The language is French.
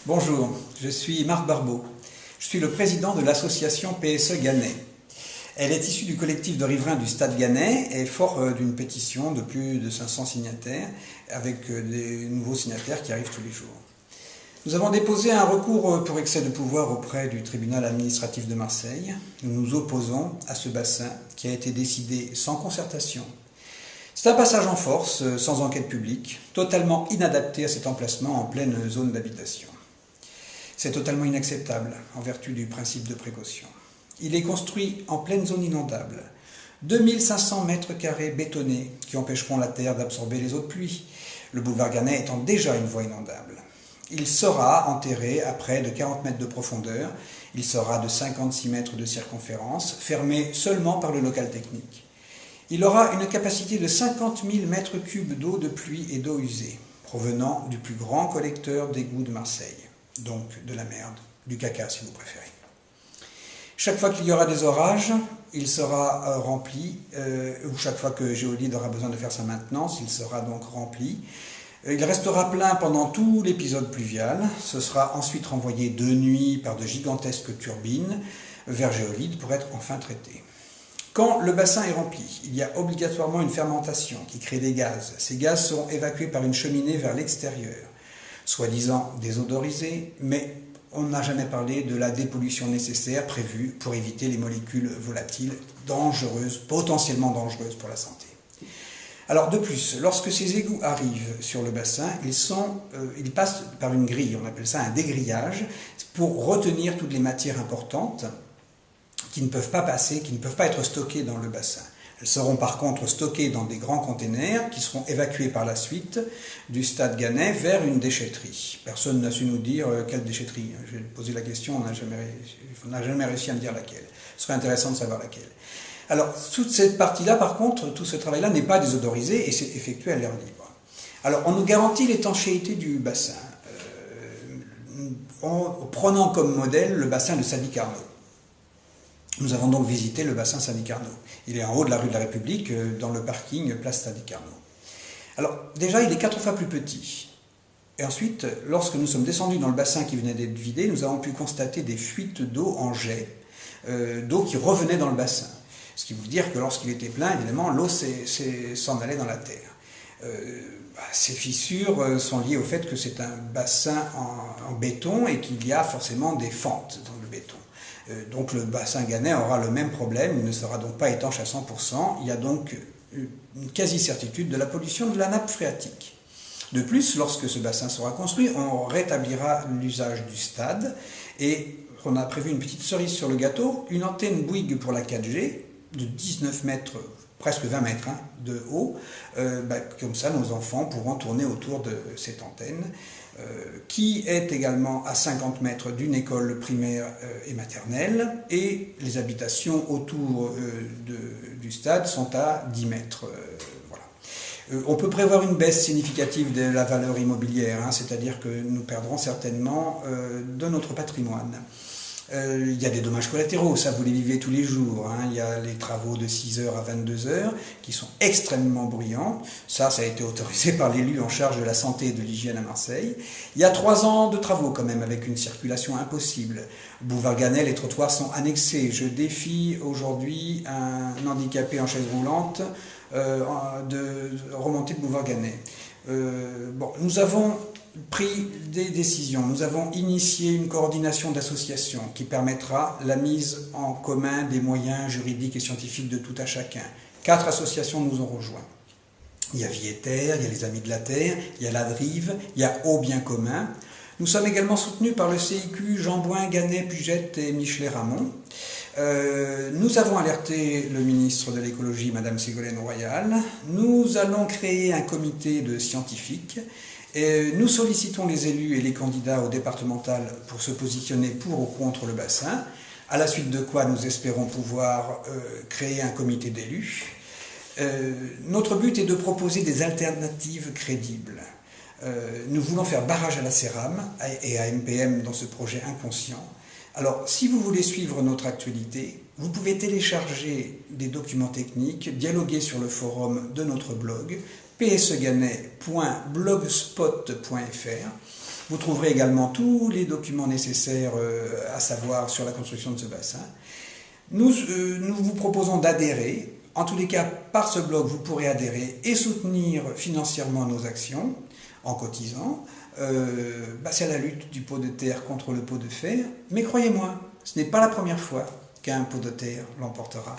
Bonjour, je suis Marc Barbeau. Je suis le président de l'association PSE Gannet. Elle est issue du collectif de riverains du Stade Gannet et fort d'une pétition de plus de 500 signataires, avec des nouveaux signataires qui arrivent tous les jours. Nous avons déposé un recours pour excès de pouvoir auprès du tribunal administratif de Marseille. Nous nous opposons à ce bassin qui a été décidé sans concertation. C'est un passage en force, sans enquête publique, totalement inadapté à cet emplacement en pleine zone d'habitation. C'est totalement inacceptable en vertu du principe de précaution. Il est construit en pleine zone inondable. 2500 mètres carrés bétonnés qui empêcheront la terre d'absorber les eaux de pluie, le boulevard Gannet étant déjà une voie inondable. Il sera enterré à près de 40 mètres de profondeur, il sera de 56 mètres de circonférence, fermé seulement par le local technique. Il aura une capacité de 50 000 mètres cubes d'eau de pluie et d'eau usée, provenant du plus grand collecteur d'égouts de Marseille, donc de la merde, du caca si vous préférez. Chaque fois qu'il y aura des orages, il sera rempli, ou chaque fois que Géolide aura besoin de faire sa maintenance, il sera donc rempli. Il restera plein pendant tout l'épisode pluvial, ce sera ensuite renvoyé de nuit par de gigantesques turbines vers Géolide pour être enfin traité. Quand le bassin est rempli, il y a obligatoirement une fermentation qui crée des gaz. Ces gaz seront évacués par une cheminée vers l'extérieur, soi-disant désodorisés, mais on n'a jamais parlé de la dépollution nécessaire prévue pour éviter les molécules volatiles dangereuses, potentiellement dangereuses pour la santé. Alors de plus, lorsque ces égouts arrivent sur le bassin, ils passent par une grille, on appelle ça un dégrillage, pour retenir toutes les matières importantes qui ne peuvent pas passer, qui ne peuvent pas être stockées dans le bassin. Elles seront par contre stockées dans des grands containers qui seront évacués par la suite du Stade Gannet vers une déchetterie. Personne n'a su nous dire quelle déchetterie. J'ai posé la question, on n'a jamais réussi à me dire laquelle. Ce serait intéressant de savoir laquelle. Alors, toute cette partie-là, par contre, tout ce travail-là n'est pas désodorisé et c'est effectué à l'air libre. Alors, on nous garantit l'étanchéité du bassin, en prenant comme modèle le bassin de Sadi-Carnot. Nous avons donc visité le bassin Sadi-Carnot. Il est en haut de la rue de la République, dans le parking place Sadi-Carnot. Alors, déjà, il est 4 fois plus petit. Et ensuite, lorsque nous sommes descendus dans le bassin qui venait d'être vidé, nous avons pu constater des fuites d'eau en jet, d'eau qui revenait dans le bassin. Ce qui veut dire que lorsqu'il était plein, évidemment, l'eau s'en allait dans la terre. Ces fissures sont liées au fait que c'est un bassin en béton et qu'il y a forcément des fentes dans le béton. Donc le bassin Gannet aura le même problème, il ne sera donc pas étanche à 100%, il y a donc une quasi-certitude de la pollution de la nappe phréatique. De plus, lorsque ce bassin sera construit, on rétablira l'usage du stade et on a prévu une petite cerise sur le gâteau, une antenne Bouygues pour la 4G de 19 mètres, presque 20 mètres de haut, comme ça nos enfants pourront tourner autour de cette antenne, qui est également à 50 mètres d'une école primaire et maternelle, et les habitations autour du stade sont à 10 mètres. Voilà. On peut prévoir une baisse significative de la valeur immobilière, c'est-à-dire que nous perdrons certainement de notre patrimoine. Il y a des dommages collatéraux, ça vous les vivez tous les jours. Il y a les travaux de 6h à 22h qui sont extrêmement bruyants. Ça a été autorisé par l'élu en charge de la santé et de l'hygiène à Marseille. Il y a 3 ans de travaux quand même avec une circulation impossible. Boulevard Gannet, les trottoirs sont annexés. Je défie aujourd'hui un handicapé en chaise roulante de remonter le boulevard Gannet. Nous avons pris des décisions. Nous avons initié une coordination d'associations qui permettra la mise en commun des moyens juridiques et scientifiques de tout à chacun. 4 associations nous ont rejoints. Il y a Vie et Terre, il y a les Amis de la Terre, il y a la Drive, il y a Au Bien Commun. Nous sommes également soutenus par le CIQ, Jean Bouin, Gannet, Puget et Michelet-Ramon. Nous avons alerté le ministre de l'écologie, Madame Ségolène Royal. Nous allons créer un comité de scientifiques. Et nous sollicitons les élus et les candidats au départemental pour se positionner pour ou contre le bassin, à la suite de quoi nous espérons pouvoir créer un comité d'élus. Notre but est de proposer des alternatives crédibles. Nous voulons faire barrage à la CERAM et à MPM dans ce projet inconscient. Alors, si vous voulez suivre notre actualité, vous pouvez télécharger des documents techniques, dialoguer sur le forum de notre blog, psegannet.blogspot.fr Vous trouverez également tous les documents nécessaires à savoir sur la construction de ce bassin. Nous vous proposons d'adhérer. En tous les cas, par ce blog, vous pourrez adhérer et soutenir financièrement nos actions en cotisant. C'est la lutte du pot de terre contre le pot de fer. Mais croyez-moi, ce n'est pas la première fois qu'un pot de terre l'emportera.